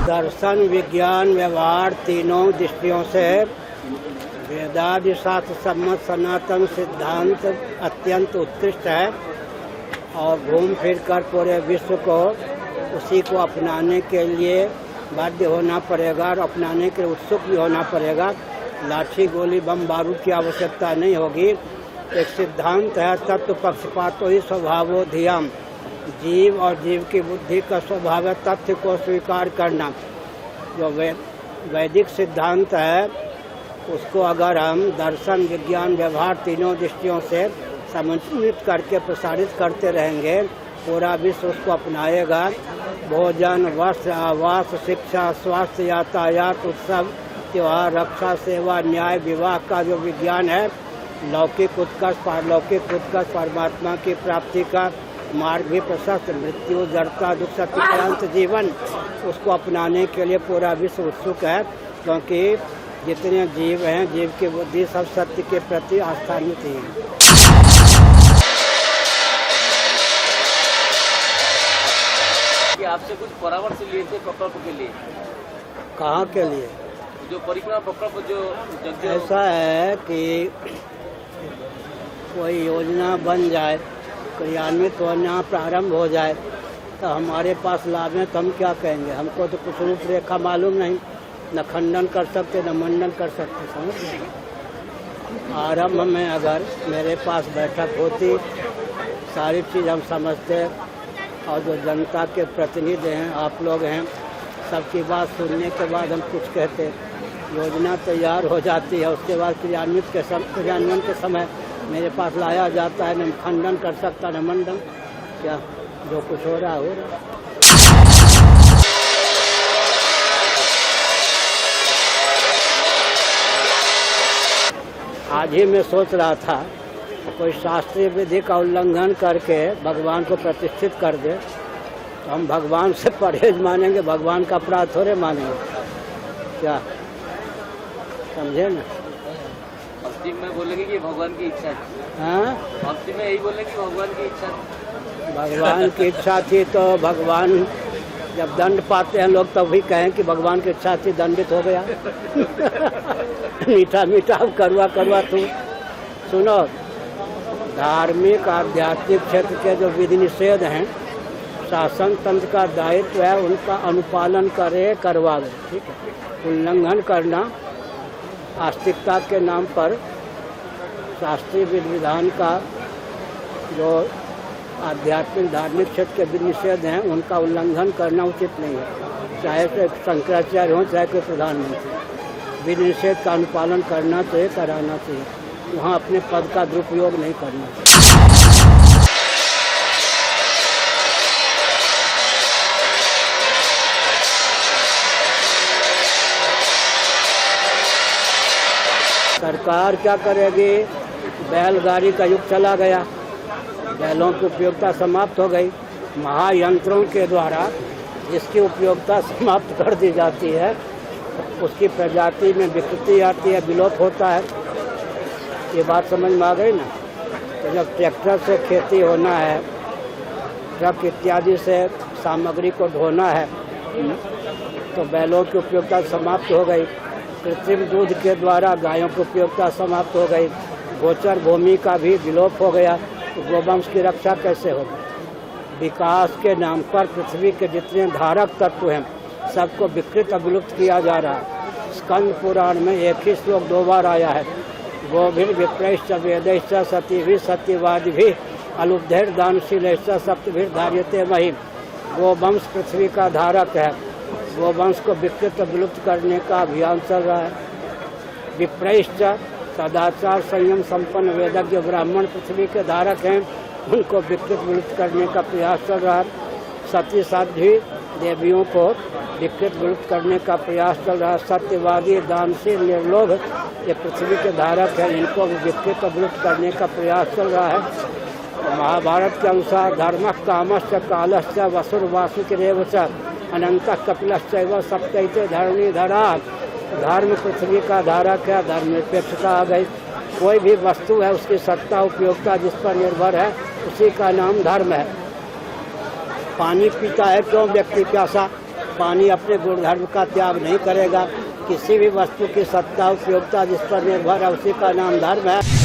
दर्शन, विज्ञान, व्यवहार तीनों दृष्टियों से वेदादि शास्त्र सम्मत सनातन सिद्धांत अत्यंत उत्कृष्ट है और घूम फिर कर पूरे विश्व को उसी को अपनाने के लिए बाध्य होना पड़ेगा और अपनाने के लिए उत्सुक भी होना पड़ेगा। लाठी गोली बम बारूद की आवश्यकता नहीं होगी। एक सिद्धांत है तत्व पक्षपातो ही स्वभावो धियम, जीव और जीव की बुद्धि का स्वभाव है तथ्य को स्वीकार करना। जो वैदिक सिद्धांत है उसको अगर हम दर्शन, विज्ञान, व्यवहार तीनों दृष्टियों से समन्वित करके प्रसारित करते रहेंगे, पूरा विश्व उसको अपनाएगा। भोजन, वस्त्र, आवास, शिक्षा, स्वास्थ्य, यातायात, उत्सव, त्योहार, रक्षा, सेवा, न्याय, विवाह का जो विज्ञान है, लौकिक उत्कर्ष, पारलौकिक उत्कर्ष, परमात्मा की प्राप्ति का मार्ग भी प्रशस्त, मृत्यु, जड़ता, दुख, सत्यांत जीवन, उसको अपनाने के लिए पूरा विश्व उत्सुक है। क्योंकि जितने जीव हैं, जीव की बुद्धि सब सत्य के प्रति आस्थान्वित है। आपसे कुछ परामर्श लिए थे प्रकल्प के लिए? कहाँ के लिए? जो परिक्रमा प्रकल्प जो ऐसा है कि कोई योजना बन जाए, क्रियान्वित होना प्रारंभ हो जाए तो हमारे पास लाभ है तो हम क्या कहेंगे? हमको तो कुछ रूपरेखा मालूम नहीं, न खंडन कर सकते न मंडन कर सकते। समझ आरंभ में अगर मेरे पास बैठक होती, सारी चीज़ हम समझते और जो जनता के प्रतिनिधि हैं, आप लोग हैं, सबकी बात सुनने के बाद हम कुछ कहते, योजना तैयार हो जाती है, उसके बाद क्रियान्वयन के समय मेरे पास लाया जाता है, न खंडन कर सकता न मंडन। क्या जो कुछ हो रहा हो रहा। आज ही मैं सोच रहा था कोई शास्त्रीय विधि का उल्लंघन करके भगवान को प्रतिष्ठित कर दे तो हम भगवान से परहेज मानेंगे, भगवान का अपराध थोड़े मानेंगे। क्या समझे ना? भक्ति में बोलेंगे कि भगवान की इच्छा थी। हाँ, भक्ति में यही बोलेंगे कि भगवान की इच्छा थी। भगवान की इच्छा थी तो भगवान जब दंड पाते हैं लोग तब भी कहें कि भगवान की इच्छा थी, दंडित हो गया। मीठा मीठा अब कड़वा कड़वा तू। सुनो, धार्मिक आध्यात्मिक क्षेत्र के जो विधि निषेध हैं, शासन तंत्र का दायित्व है उनका अनुपालन करे, करवावे। ठीक है, उल्लंघन करना आस्तिकता के नाम पर शास्त्रीय विधि विधान का जो आध्यात्मिक धार्मिक क्षेत्र के विधि निषेध हैं उनका उल्लंघन करना उचित नहीं है। चाहे तो शंकराचार्य हों, चाहे कोई प्रधानमंत्री, विधि निषेध का अनुपालन करना चाहिए, कराना चाहिए। वहाँ अपने पद का दुरुपयोग नहीं करना चाहिए। सरकार क्या करेगी? बैलगाड़ी का युग चला गया, बैलों की उपयोगिता समाप्त हो गई। महायंत्रों के द्वारा जिसकी उपयोगिता समाप्त कर दी जाती है उसकी प्रजाति में विकृति आती है, विलोप होता है। ये बात समझ में आ गई ना? तो जब ट्रैक्टर से खेती होना है, ट्रक इत्यादि से सामग्री को ढोना है, तो बैलों की उपयोगिता समाप्त हो गई। कृत्रिम दूध के द्वारा गायों की उपयोगिता समाप्त हो गई। गोचर भूमि का भी विलोप हो गया, तो गोवंश की रक्षा कैसे होगी? विकास के नाम पर पृथ्वी के जितने धारक तत्व हैं सबको विकृत विलुप्त किया जा रहा है। स्कंद पुराण में एक ही श्लोक 2 बार आया है, गोभिर विप्रैश्च वेदैश्च सतीभिः सत्यवादिभिः अलुब्धैर दानशीलैश्च सप्तभिः धार्यते महिम। गोवंश पृथ्वी का धारक है, गोवंश को विकृत विलुप्त करने का अभियान चल रहा है। विप्रैश्च सदाचार संयम संपन्न वेदज्ञ ब्राह्मण पृथ्वी के धारक हैं, उनको विकृत विलुप्त करने का प्रयास चल रहा है। सती साध्वी देवियों को विकृत विलुप्त करने का प्रयास चल रहा है। सत्यवादी, दानशील, निर्लोभ ये पृथ्वी के धारक हैं, इनको भी विकृत विलुप्त करने का प्रयास चल रहा है। महाभारत के अनुसार धर्म कामश्च कालश्च वसुर वासुकिरेव च अनंत कपिलश्चैव सप्तैते धरणी धरा। धर्म पृथ्वी का धारक है, धर्मनिरपेक्षता आ गई। कोई भी वस्तु है उसकी सत्ता उपयोगिता जिस पर निर्भर है उसी का नाम धर्म है। पानी पीता है क्यों व्यक्ति प्यासा? पानी अपने गुणधर्म का त्याग नहीं करेगा। किसी भी वस्तु की सत्ता उपयोगिता जिस पर निर्भर है उसी का नाम धर्म है।